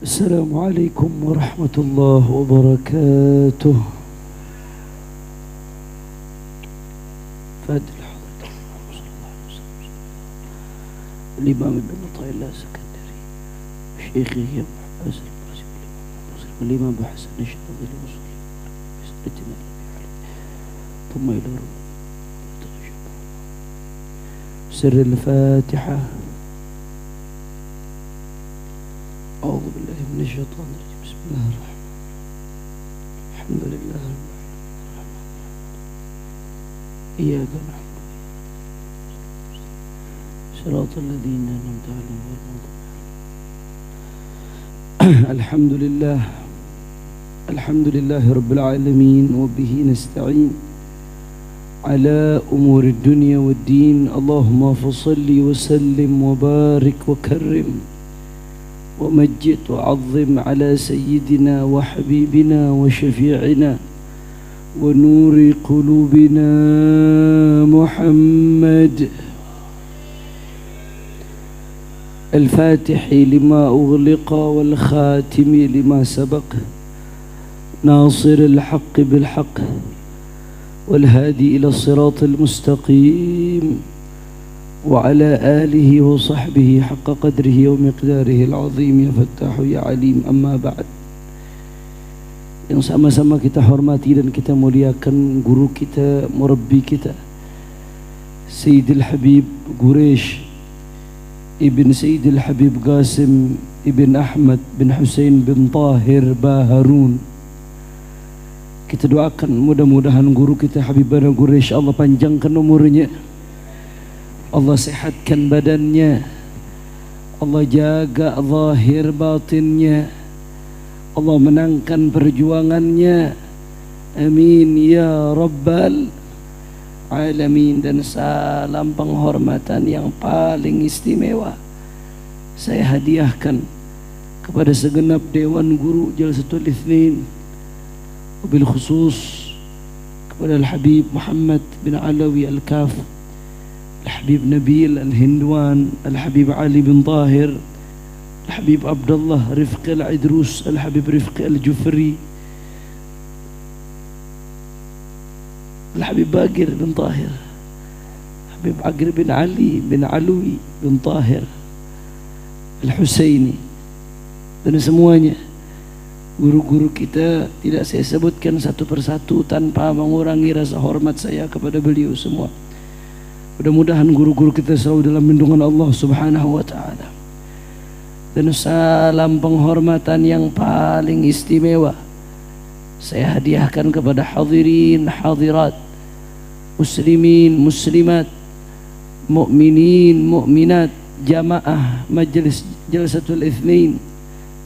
السلام عليكم ورحمة الله وبركاته. فادل حضرة الإمام ابن عطاء الله السكندري شيخه حسن الإمام أبو حسن الشاذلي وصولي بسنتنا ثم إلى رب سر الفاتحة. أعوذ بالله من الشيطان الرجيم. بسم الله الرحمن الرحيم. الحمد لله رب العالمين. إياك نعبد صراط الذين أنعمت عليهم غير المغضوب عليهم. الحمد لله رب العالمين وبه نستعين على أمور الدنيا والدين. اللهم فصل وسلم وبارك وكرم ومجد وعظم على سيدنا وحبيبنا وشفيعنا ونور قلوبنا محمد الفاتح لما أغلق والخاتم لما سبق ناصر الحق بالحق والهادي إلى الصراط المستقيم وعلى آله وصحبه حق قدره ومقداره العظيم. Ya Fattah ya Alim. Amma ba'd. Yang sama-sama kita hormati dan kita muliakan guru kita, murabbi kita, Sayyidil Habib Quraish Ibn Sayyidil Habib Qasim Ibn Ahmad bin Hussein bin Tahir Baharun. Kita doakan mudah-mudahan guru kita Habibana Quraish Allah panjangkan umurnya, Allah sehatkan badannya, Allah jaga zahir batinnya, Allah menangkan perjuangannya. Amin ya Rabbal Alamin. Dan salam penghormatan yang paling istimewa saya hadiahkan kepada segenap Dewan Guru Jalsatul Itsnain, wabil khusus kepada Al-Habib Muhammad bin Alawi Al-Kaf, Al-Habib Nabil Al-Hindwan, Al-Habib Ali bin Tahir, Al-Habib Abdullah Rifqi Al-Idrus, Al-Habib Rifqi Al-Jufri, Al-Habib Bagir bin Tahir, Habib Agir bin Ali bin Alwi bin Tahir Al-Husaini, dan semuanya guru-guru kita tidak saya sebutkan satu persatu tanpa mengurangi rasa hormat saya kepada beliau semua. Mudah-mudahan guru-guru kita selalu dalam lindungan Allah Subhanahu wa ta'ala. Dan salam penghormatan yang paling istimewa saya hadiahkan kepada hadirin hadirat, muslimin muslimat, mukminin mukminat, jamaah Majelis Jalsatul Itsnain,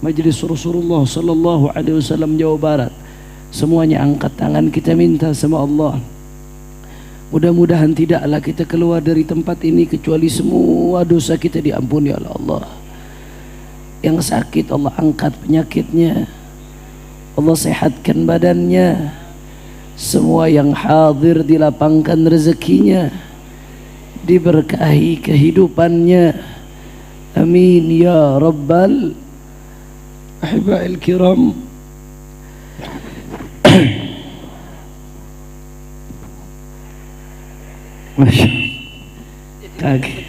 Majelis Rasulullah sallallahu alaihi wasallam Jawa Barat. Semuanya angkat tangan, kita minta sama Allah, mudah-mudahan tidaklah kita keluar dari tempat ini kecuali semua dosa kita diampuni oleh Allah. Yang sakit Allah angkat penyakitnya, Allah sehatkan badannya. Semua yang hadir dilapangkan rezekinya, diberkahi kehidupannya. Amin ya Rabbal Ahiba'il Kiram. Masya kaki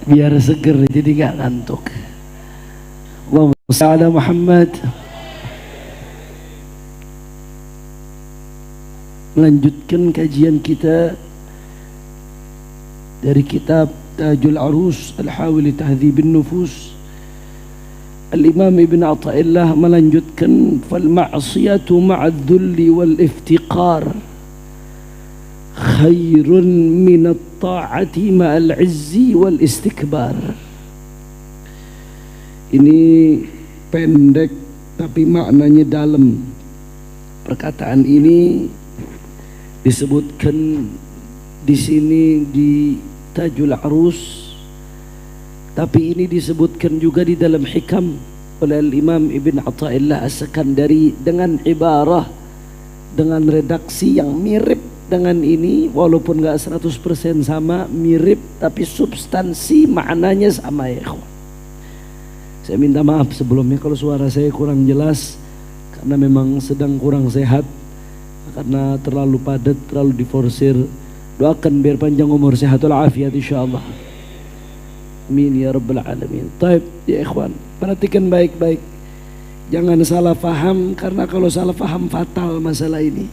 biar seger jadi gak ngantuk. Allahumma shalli ala Muhammad. Melanjutkan kajian kita dari kitab Tajul Arus Al-Hawili Tahdhibin Nufus. Al-Imam Ibn Atha'illah melanjutkan fal ma'siyatu ma'adh-dhulli wal iftiqar khairun minat ta'ati ma'al izzi wal istikbar. Ini pendek tapi maknanya dalam. Perkataan ini disebutkan di sini di Tajul Arus, tapi ini disebutkan juga di dalam hikam oleh Imam Ibn Atha'illah As-Sakandari dengan ibarah, dengan redaksi yang mirip dengan ini, walaupun gak 100% sama, mirip, tapi substansi maknanya sama ya ikhwan. Saya minta maaf sebelumnya kalau suara saya kurang jelas, karena memang sedang kurang sehat, karena terlalu padat, terlalu diforsir. Doakan biar panjang umur, sehatul afiat insyaallah. Amin ya rabbal alamin. Taib ya ikhwan, perhatikan baik-baik, jangan salah faham, karena kalau salah faham fatal masalah ini.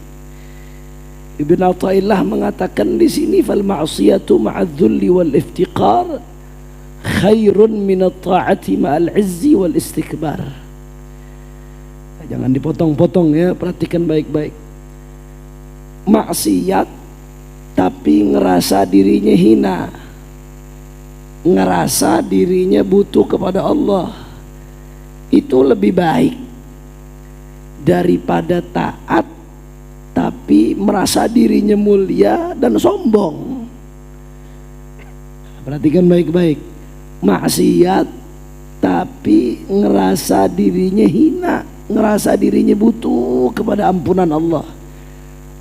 Ibn Athaillah mengatakan di sini, fal ma'siyatu ma'adz-dzulli wal iftiqar khairun minat ta'ati ma'al izzi wal istikbar. Jangan dipotong-potong ya, perhatikan baik-baik. Maksiat tapi ngerasa dirinya hina, ngerasa dirinya butuh kepada Allah, itu lebih baik daripada taat tapi merasa dirinya mulia dan sombong. Perhatikan baik-baik. Maksiat tapi ngerasa dirinya hina, ngerasa dirinya butuh kepada ampunan Allah,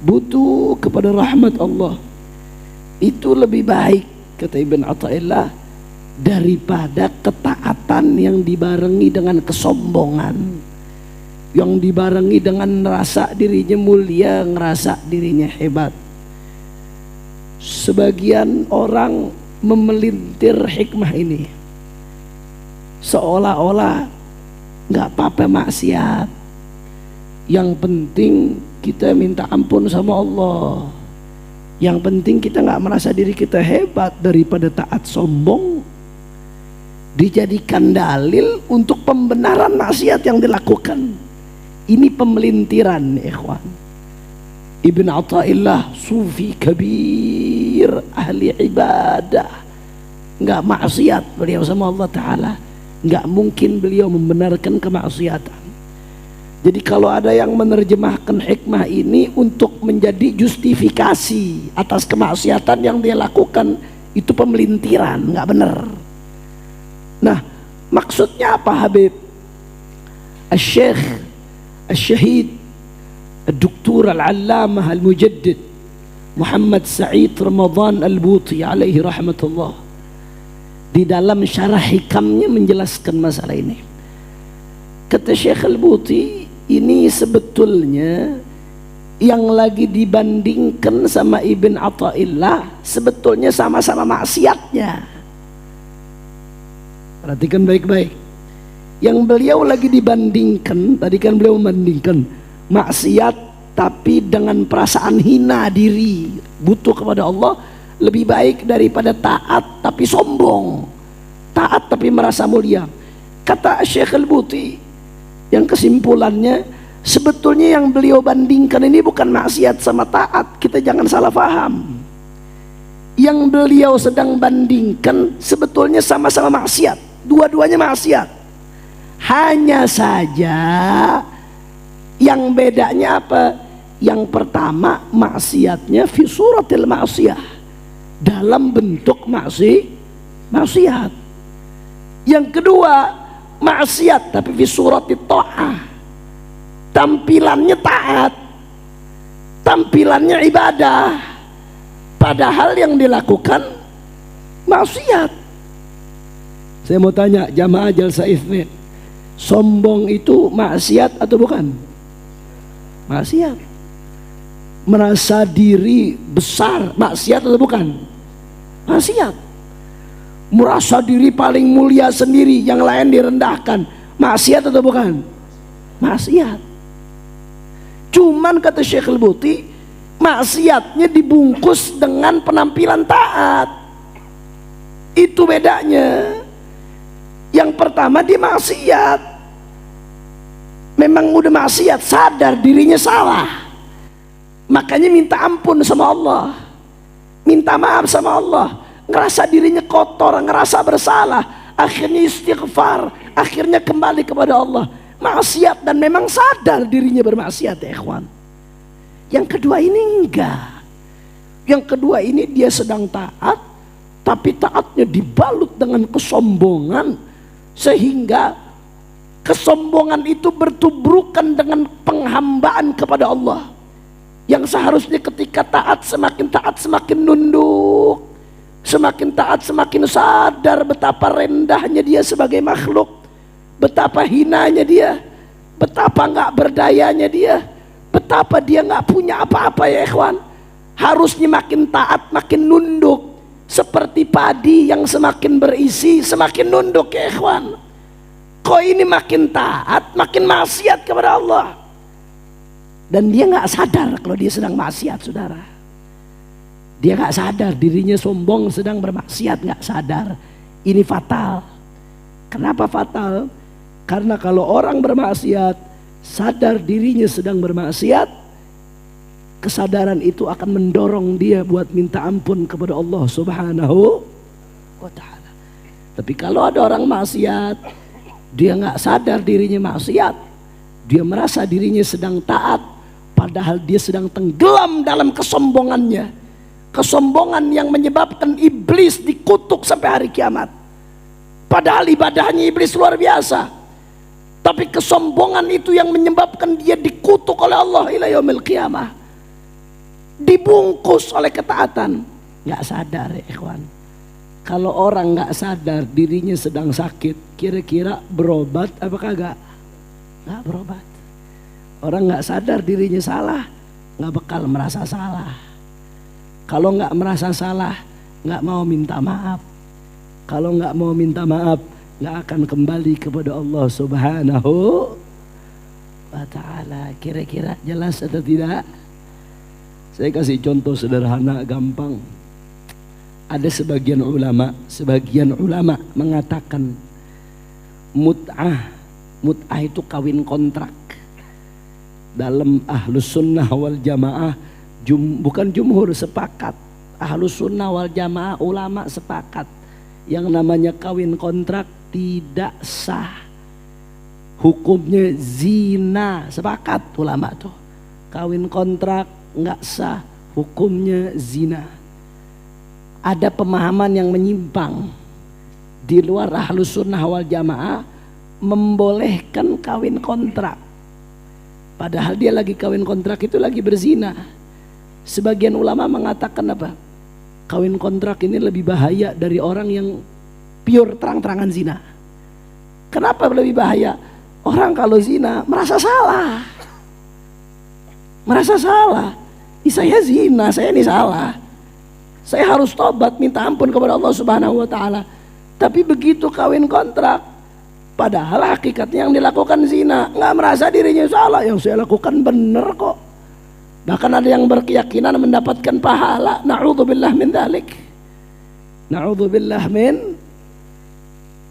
butuh kepada rahmat Allah, itu lebih baik kata Ibn Athaillah daripada ketaatan yang dibarengi dengan kesombongan, yang dibarengi dengan ngerasa dirinya mulia, ngerasa dirinya hebat. Sebagian orang memelintir hikmah ini, seolah-olah nggak apa-apa maksiat, yang penting kita minta ampun sama Allah, yang penting kita nggak merasa diri kita hebat daripada taat sombong, dijadikan dalil untuk pembenaran maksiat yang dilakukan. Ini pemelintiran ikhwan. Ibn Athaillah sufi kabir, ahli ibadah, nggak maksiat beliau sama Allah Ta'ala, nggak mungkin beliau membenarkan kemaksiatan. Jadi kalau ada yang menerjemahkan hikmah ini untuk menjadi justifikasi atas kemaksiatan yang dia lakukan, itu pemelintiran, nggak benar. Nah, maksudnya apa Habib? Al-Syekh Al-Syahid Al-Doktor Al-Allamah Al-Mujaddid Muhammad Sa'id Ramadan Al-Buti alaihi rahmatullah, di dalam syarah hikamnya menjelaskan masalah ini. Kata Syekh Al-Buti, ini sebetulnya yang lagi dibandingkan sama Ibn Athaillah sebetulnya sama-sama maksiatnya. Perhatikan baik-baik. Yang beliau lagi dibandingkan, tadi kan beliau membandingkan maksiat tapi dengan perasaan hina diri, butuh kepada Allah, lebih baik daripada taat tapi sombong, taat tapi merasa mulia. Kata Syekh Al-Buti, yang kesimpulannya sebetulnya yang beliau bandingkan ini bukan maksiat sama taat, kita jangan salah paham. Yang beliau sedang bandingkan sebetulnya sama-sama maksiat, dua-duanya maksiat. Hanya saja yang bedanya apa? Yang pertama maksiatnya fi suratil ma'siyah, dalam bentuk maksiat. Yang kedua maksiat tapi fi suratit ta'ah, tampilannya taat, tampilannya ibadah, padahal yang dilakukan maksiat. Saya mau tanya jamaah Jalsa Itsnin, sombong itu maksiat atau bukan? Maksiat. Merasa diri besar maksiat atau bukan? Maksiat. Merasa diri paling mulia sendiri, yang lain direndahkan, maksiat atau bukan? Maksiat. Cuman kata Syekh Al-Buti, maksiatnya dibungkus dengan penampilan taat. Itu bedanya. Yang pertama dia maksiat, memang udah maksiat, sadar dirinya salah, makanya minta ampun sama Allah, minta maaf sama Allah, ngerasa dirinya kotor, ngerasa bersalah, akhirnya istighfar, akhirnya kembali kepada Allah. Maksiat dan memang sadar dirinya bermaksiat ya ikhwan. Yang kedua ini enggak. Yang kedua ini dia sedang taat, tapi taatnya dibalut dengan kesombongan, sehingga kesombongan itu bertubrukan dengan penghambaan kepada Allah, yang seharusnya ketika taat semakin nunduk, semakin taat semakin sadar betapa rendahnya dia sebagai makhluk, betapa hinanya dia, betapa nggak berdayanya dia, betapa dia nggak punya apa-apa ya ikhwan. Harusnya makin taat, makin nunduk. Seperti padi yang semakin berisi, semakin nunduk ya ikhwan. Kok ini makin taat, makin maksiat kepada Allah. Dan dia nggak sadar kalau dia sedang maksiat, saudara. Dia nggak sadar dirinya sombong sedang bermaksiat, nggak sadar. Ini fatal. Kenapa fatal? Karena kalau orang bermaksiat sadar dirinya sedang bermaksiat, kesadaran itu akan mendorong dia buat minta ampun kepada Allah Subhanahu wa ta'ala. Tapi kalau ada orang maksiat, dia nggak sadar dirinya maksiat, dia merasa dirinya sedang taat, padahal dia sedang tenggelam dalam kesombongannya. Kesombongan yang menyebabkan iblis dikutuk sampai hari kiamat. Padahal ibadahnya iblis luar biasa, tapi kesombongan itu yang menyebabkan dia dikutuk oleh Allah ila yaumil qiyamah. Dibungkus oleh ketaatan. Nggak sadar ya ikhwan. Kalau orang nggak sadar dirinya sedang sakit, kira-kira berobat apa kagak? Nggak berobat. Orang nggak sadar dirinya salah, nggak bakal merasa salah. Kalau nggak merasa salah, nggak mau minta maaf. Kalau nggak mau minta maaf, nggak akan kembali kepada Allah Subhanahu wa ta'ala. Kira-kira jelas atau tidak? Saya kasih contoh sederhana, gampang. Ada sebagian ulama mengatakan mut'ah itu kawin kontrak. Dalam ahlus sunnah wal jamaah, bukan jumhur, sepakat. Ahlus sunnah wal jamaah, ulama sepakat. Yang namanya kawin kontrak tidak sah. Hukumnya zina, sepakat ulama tuh. Kawin kontrak nggak sah, hukumnya zina. Ada pemahaman yang menyimpang di luar ahlus sunnah wal jamaah membolehkan kawin kontrak, padahal dia lagi kawin kontrak itu lagi berzina. Sebagian ulama mengatakan apa? Kawin kontrak ini lebih bahaya dari orang yang pure terang-terangan zina. Kenapa lebih bahaya? Orang kalau zina merasa salah. Merasa salah. Saya zina, saya ini salah. Saya harus tobat, minta ampun kepada Allah Subhanahu wa ta'ala. Tapi begitu kawin kontrak, padahal hakikatnya yang dilakukan zina, nggak merasa dirinya salah. Yang saya lakukan benar kok. Bahkan ada yang berkeyakinan mendapatkan pahala. Na'udzubillah min dzalik. Na'udzubillah min,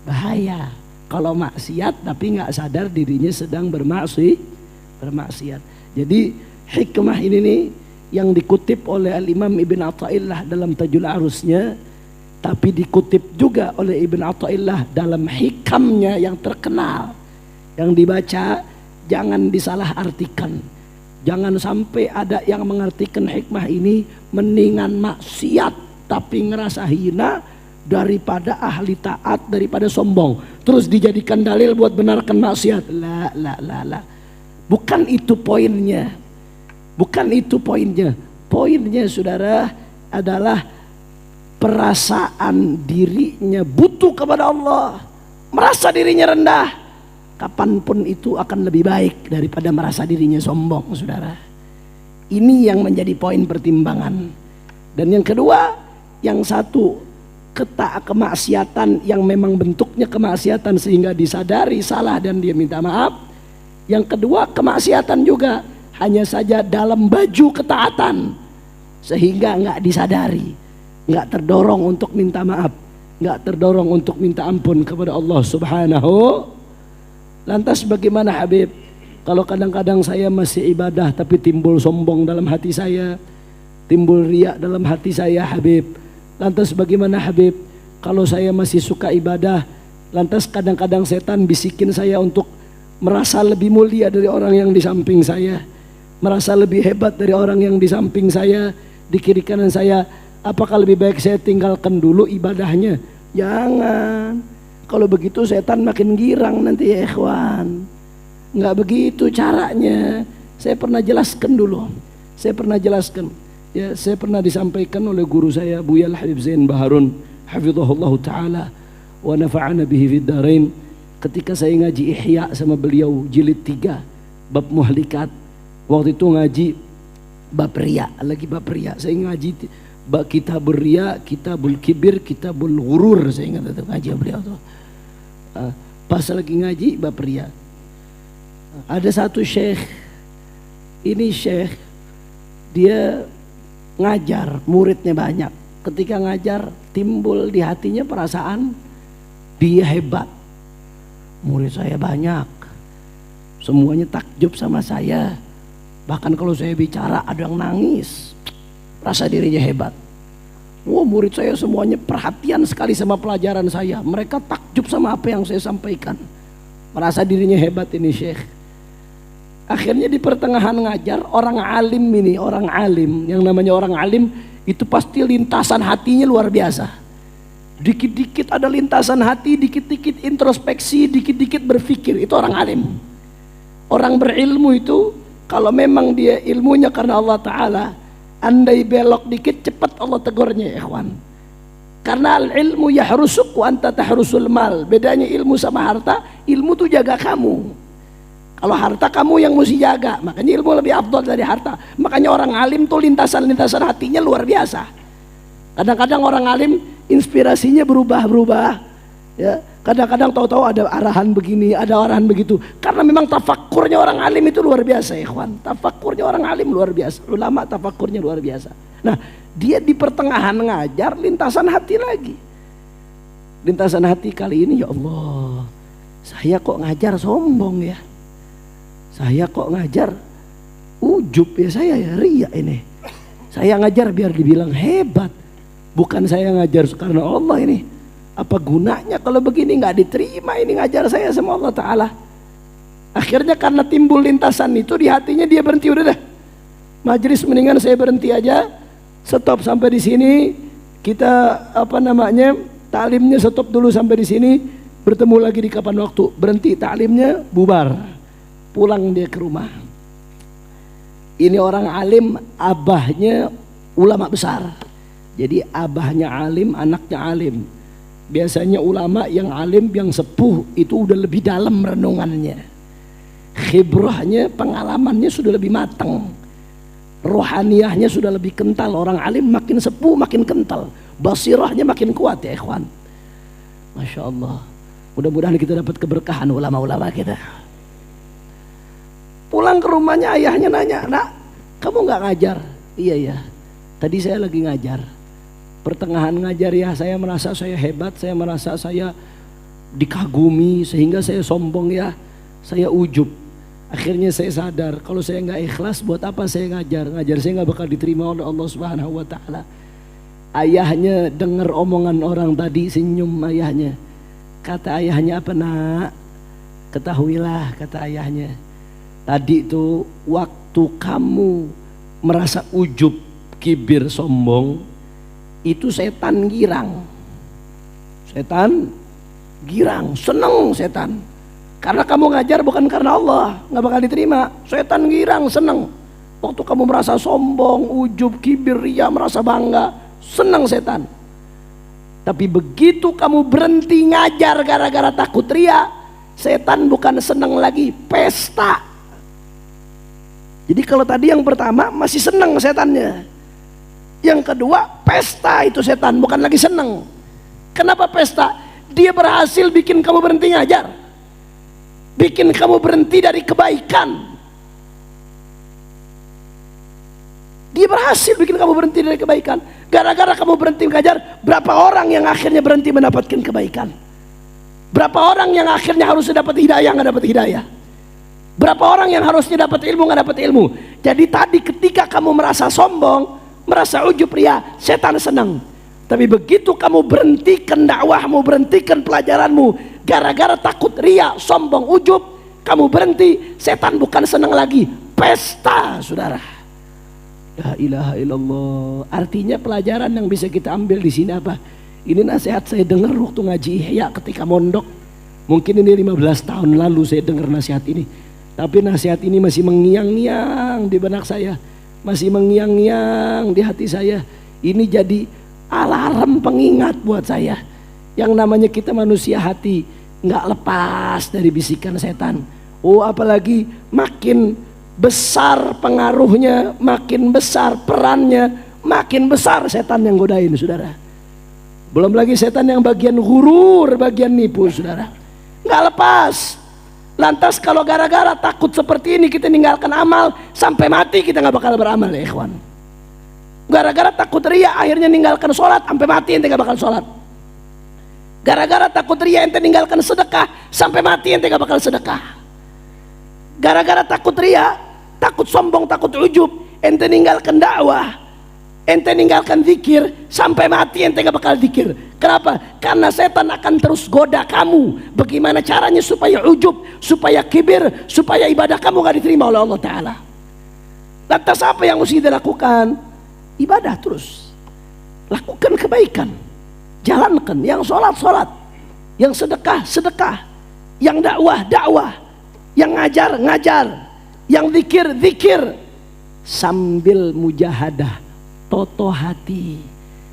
bahaya kalau maksiat tapi nggak sadar dirinya sedang bermaksiat. Jadi hikmah ini nih yang dikutip oleh Al-Imam Ibn Athaillah dalam Tajul Arusnya, tapi dikutip juga oleh Ibn Athaillah dalam hikamnya yang terkenal, yang dibaca jangan disalah artikan. Jangan sampai ada yang mengartikan hikmah ini mendingan maksiat tapi ngerasa hina daripada ahli taat, daripada sombong terus dijadikan dalil buat benarkan maksiat. La. Bukan itu poinnya. Bukan itu poinnya. Poinnya saudara adalah perasaan dirinya butuh kepada Allah, merasa dirinya rendah. Kapanpun itu akan lebih baik daripada merasa dirinya sombong, saudara. Ini yang menjadi poin pertimbangan. Dan yang kedua, yang satu kemaksiatan yang memang bentuknya kemaksiatan sehingga disadari salah dan dia minta maaf. Yang kedua, kemaksiatan juga hanya saja dalam baju ketaatan sehingga nggak disadari, nggak terdorong untuk minta maaf, nggak terdorong untuk minta ampun kepada Allah Subhanahu. Lantas bagaimana Habib kalau kadang-kadang saya masih ibadah tapi timbul sombong dalam hati saya, timbul riak dalam hati saya Habib? Lantas bagaimana Habib kalau saya masih suka ibadah, lantas kadang-kadang setan bisikin saya untuk merasa lebih mulia dari orang yang di samping saya, merasa lebih hebat dari orang yang di samping saya, di kiri kanan saya. Apakah lebih baik saya tinggalkan dulu ibadahnya? Jangan. Kalau begitu setan makin girang nanti ya ikhwan. Nggak begitu caranya. Saya pernah jelaskan dulu. Saya pernah disampaikan oleh guru saya Buya Al-Habib Zain Baharun hafizahullah ta'ala wa nafa'ana bihi fid darain. Ketika saya ngaji Ihya sama beliau jilid 3 bab muhlikat, waktu itu ngaji bab riya, lagi bab riya. Saya ngaji bab kitabul riya, kitabul kibir, kitabul ghurur, saya ingat itu ngaji beliau tuh. Pas lagi ngaji bab riya, ada satu syekh, ini syekh dia ngajar, muridnya banyak. Ketika ngajar timbul di hatinya perasaan dia hebat, murid saya banyak, semuanya takjub sama saya. Bahkan kalau saya bicara ada yang nangis, rasa dirinya hebat. Wah, murid saya semuanya perhatian sekali sama pelajaran saya, mereka takjub sama apa yang saya sampaikan. Merasa dirinya hebat ini syekh. Akhirnya di pertengahan ngajar, orang alim ini, orang alim, yang namanya orang alim itu pasti lintasan hatinya luar biasa. Dikit-dikit ada lintasan hati, dikit-dikit introspeksi, dikit-dikit berpikir, itu orang alim. Orang berilmu itu kalau memang dia ilmunya karena Allah Ta'ala, andai belok dikit cepat Allah tegurnya ya ikhwan. Karena ilmu yahrusuk wa anta tahrusul mal. Bedanya ilmu sama harta, ilmu tuh jaga kamu. Kalau harta kamu yang mesti jaga, makanya ilmu lebih afdal dari harta. Makanya orang alim tuh lintasan-lintasan hatinya luar biasa. Kadang-kadang orang alim inspirasinya berubah-berubah, ya. Kadang-kadang tahu-tahu ada arahan begini, ada arahan begitu. Karena memang tafakurnya orang alim itu luar biasa, ya ikhwan. Tafakurnya orang alim luar biasa. Ulama tafakurnya luar biasa. Nah, dia di pertengahan ngajar lintasan hati lagi. Lintasan hati kali ini, ya Allah, saya kok ngajar sombong ya. Saya kok ngajar ujub ya, saya ya riya ini. Saya ngajar biar dibilang hebat, bukan saya ngajar karena Allah ini. Apa gunanya kalau begini, nggak diterima ini ngajar saya sama Allah Ta'ala. Akhirnya karena timbul lintasan itu di hatinya, dia berhenti, udah dah majelis mendingan saya berhenti aja, stop sampai di sini. Kita taklimnya stop dulu sampai di sini, bertemu lagi di kapan waktu. Berhenti taklimnya, bubar, pulang dia ke rumah. Ini orang alim, abahnya ulama besar. Jadi abahnya alim, anaknya alim. Biasanya ulama yang alim, yang sepuh itu udah lebih dalam renungannya, khibrahnya, pengalamannya sudah lebih matang, rohaniyahnya sudah lebih kental. Orang alim makin sepuh makin kental, basirahnya makin kuat ya ikhwan. Masya Allah, mudah-mudahan kita dapat keberkahan ulama-ulama kita. Pulang ke rumahnya, ayahnya nanya, nak kamu nggak ngajar? Iya ya, tadi saya lagi ngajar. Pertengahan ngajar ya, saya merasa saya hebat, saya merasa saya dikagumi sehingga saya sombong ya, saya ujub. Akhirnya saya sadar kalau saya nggak ikhlas, buat apa saya ngajar? Ngajar saya nggak bakal diterima oleh Allah Subhanahu Wa Taala. Ayahnya dengar omongan orang tadi, senyum ayahnya. Kata ayahnya apa, nak? Ketahuilah, kata ayahnya, tadi itu waktu kamu merasa ujub, kibir, sombong, itu setan girang. Setan girang, seneng setan. Karena kamu ngajar bukan karena Allah, nggak bakal diterima. Setan girang, seneng. Waktu kamu merasa sombong, ujub, kibir, riya, merasa bangga, seneng setan. Tapi begitu kamu berhenti ngajar gara-gara takut riya, setan bukan seneng lagi, pesta. Jadi kalau tadi yang pertama masih seneng setannya, yang kedua pesta, itu setan bukan lagi seneng. Kenapa pesta? Dia berhasil bikin kamu berhenti ngajar, bikin kamu berhenti dari kebaikan. Dia berhasil bikin kamu berhenti dari kebaikan. Gara-gara kamu berhenti ngajar, berapa orang yang akhirnya berhenti mendapatkan kebaikan? Berapa orang yang akhirnya harusnya dapat hidayah nggak dapat hidayah? Berapa orang yang harusnya dapat ilmu nggak dapat ilmu? Jadi tadi ketika kamu merasa sombong, merasa ujub, riya, setan senang. Tapi begitu kamu berhentikan dakwahmu, berhentikan pelajaranmu gara-gara takut riya, sombong, ujub, kamu berhenti, setan bukan senang lagi, pesta, saudara. La ilaha illallah. Artinya pelajaran yang bisa kita ambil di sini apa? Ini nasihat saya dengar waktu ngaji Ihya ketika mondok. Mungkin ini 15 tahun lalu saya dengar nasihat ini. Tapi nasihat ini masih mengiang-ngiang di benak saya, masih mengiang-ngiang di hati saya. Ini jadi alarm pengingat buat saya. Yang namanya kita manusia hati, nggak lepas dari bisikan setan. Oh, apalagi makin besar pengaruhnya, makin besar perannya, makin besar setan yang godain, saudara. Belum lagi setan yang bagian gurur, bagian nipu, saudara. Nggak lepas. Lantas kalau gara-gara takut seperti ini kita ninggalkan amal, sampai mati kita nggak bakal beramal ya ikhwan. Gara-gara takut riya akhirnya ninggalkan sholat, sampai mati ente nggak bakal sholat. Gara-gara takut riya ente ninggalkan sedekah, sampai mati ente nggak bakal sedekah. Gara-gara takut riya, takut sombong, takut ujub, ente ninggalkan dakwah, ente ninggalkan zikir, sampai mati ente gak bakal zikir. Kenapa? Karena setan akan terus goda kamu. Bagaimana caranya supaya ujub, supaya kibir, supaya ibadah kamu gak diterima oleh Allah Ta'ala. Lantas apa yang mesti dilakukan? Ibadah terus. Lakukan kebaikan, jalankan. Yang sholat, sholat. Yang sedekah, sedekah. Yang dakwah, dakwah. Yang ngajar, ngajar. Yang zikir, zikir. Sambil mujahadah, toto hati,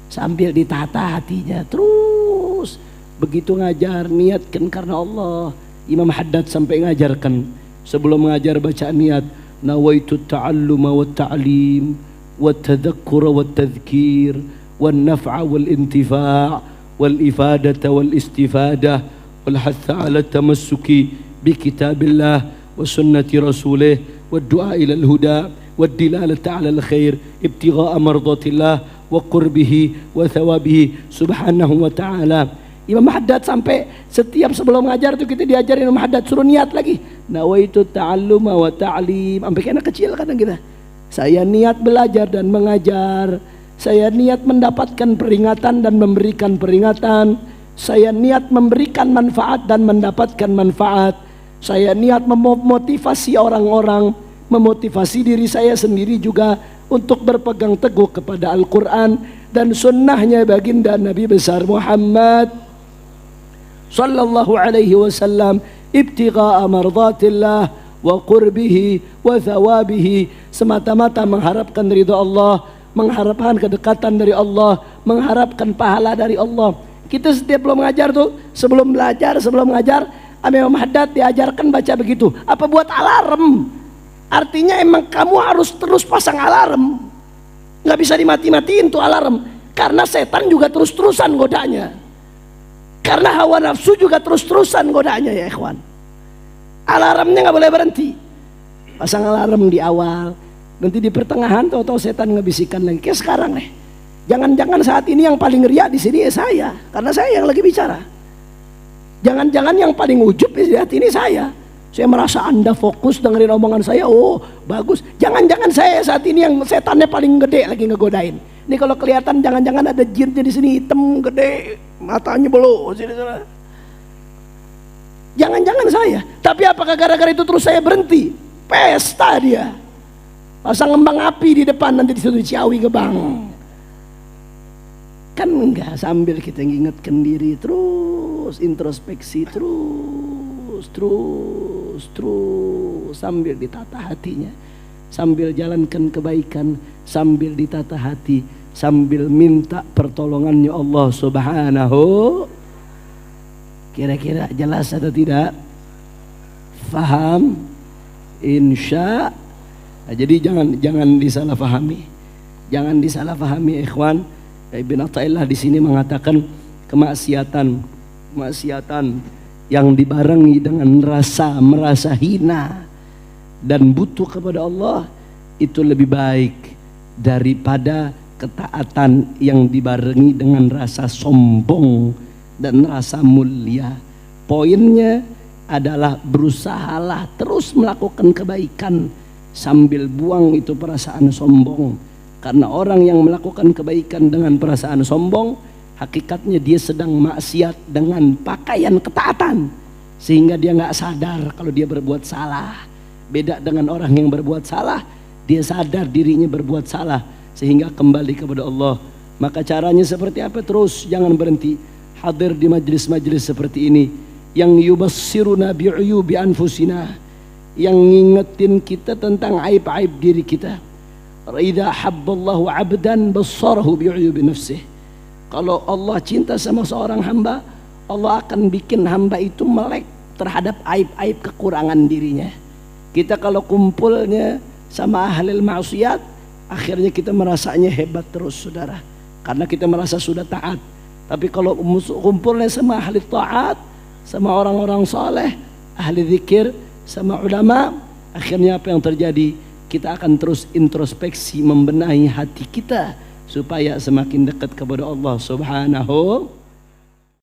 sambil ditata hatinya terus. Begitu ngajar, niatkan karena Allah. Imam Haddad sampai ngajarkan, sebelum ngajar baca niat, nawaitu ta'alluma wa ta'lim wa tadhakkura wa tadhkir wa naf'a wal intifa' wal ifadata wal istifadah wal hatha ala tamassuki bi kitabillah wa sunnati rasulih wa du'a ila al-huda والدلالة على الخير ابتغاء مرضات الله وقربه وثوابه سبحانه وتعالى. Imam Haddad sampai setiap sebelum ngajar tuh kita diajarin Imam Haddad suruh niat lagi. Nawaitu ta'alluma wa ta'lim. Sampai kayak anak kecil kadang kita. Saya niat belajar dan mengajar. Saya niat mendapatkan peringatan dan memberikan peringatan. Saya niat memberikan manfaat dan mendapatkan manfaat. Saya niat memotivasi orang-orang, memotivasi diri saya sendiri juga untuk berpegang teguh kepada Al-Quran dan sunnahnya baginda Nabi besar Muhammad sallallahu alaihi wasallam, ibtigha'a mardatillah wa qurbihi wa thawabihi, semata-mata mengharapkan ridha Allah, mengharapkan kedekatan dari Allah, mengharapkan pahala dari Allah. Kita setiap belum mengajar tuh, sebelum belajar, sebelum mengajar, Imam Haddad diajarkan baca begitu. Apa buat alarm? Artinya emang kamu harus terus pasang alarm. Nggak bisa dimati-matiin tuh alarm. Karena setan juga terus-terusan godanya. Karena hawa nafsu juga terus-terusan godanya ya ikhwan. Alarmnya nggak boleh berhenti. Pasang alarm di awal. Nanti di pertengahan tahu-tahu setan ngebisikan lagi. Kayak sekarang nih. Jangan-jangan saat ini yang paling riak di sini ya saya. Karena saya yang lagi bicara. Jangan-jangan yang paling ujub di hati ini saya. Saya merasa Anda fokus dengerin omongan saya, oh bagus. Jangan-jangan saya saat ini yang setannya paling gede lagi ngegodain. Ini kalau kelihatan jangan-jangan ada jinnya di sini hitam gede, matanya belo sini sana. Jangan-jangan saya. Tapi apakah gara-gara itu terus saya berhenti? Pesta dia. Pasang kembang api di depan nanti di situ Ciawi Gebang. Kan enggak, sambil kita ngingetkan diri terus, introspeksi terus sambil ditata hatinya, sambil jalankan kebaikan, sambil ditata hati, sambil minta pertolongannya Allah Subhanahu. Kira-kira jelas atau tidak? Faham? Insya. Nah, jadi jangan disalahfahami, jangan disalahfahami ikhwan. Ibn Athaillah di sini mengatakan kemaksiatan yang dibarengi dengan merasa hina dan butuh kepada Allah itu lebih baik daripada ketaatan yang dibarengi dengan rasa sombong dan rasa mulia. Poinnya adalah berusahalah terus melakukan kebaikan sambil buang itu perasaan sombong. Karena orang yang melakukan kebaikan dengan perasaan sombong, hakikatnya dia sedang maksiat dengan pakaian ketaatan, sehingga dia nggak sadar kalau dia berbuat salah. Beda dengan orang yang berbuat salah, dia sadar dirinya berbuat salah sehingga kembali kepada Allah. Maka caranya seperti apa? Terus jangan berhenti hadir di majelis-majelis seperti ini yang yubassiruna bi'uyubi anfusina, yang ngingetin kita tentang aib-aib diri kita. Idza habballahu 'abdan bassarahu bi'uyubi nafsihi. Kalau Allah cinta sama seorang hamba, Allah akan bikin hamba itu melek terhadap aib-aib kekurangan dirinya. Kita kalau kumpulnya sama ahlul maksiat, akhirnya kita merasanya hebat terus saudara, karena kita merasa sudah taat. Tapi kalau kumpulnya sama ahli taat, sama orang-orang soleh, ahli zikir, sama ulama, akhirnya apa yang terjadi? Kita akan terus introspeksi, membenahi hati kita supaya semakin dekat kepada Allah Subhanahu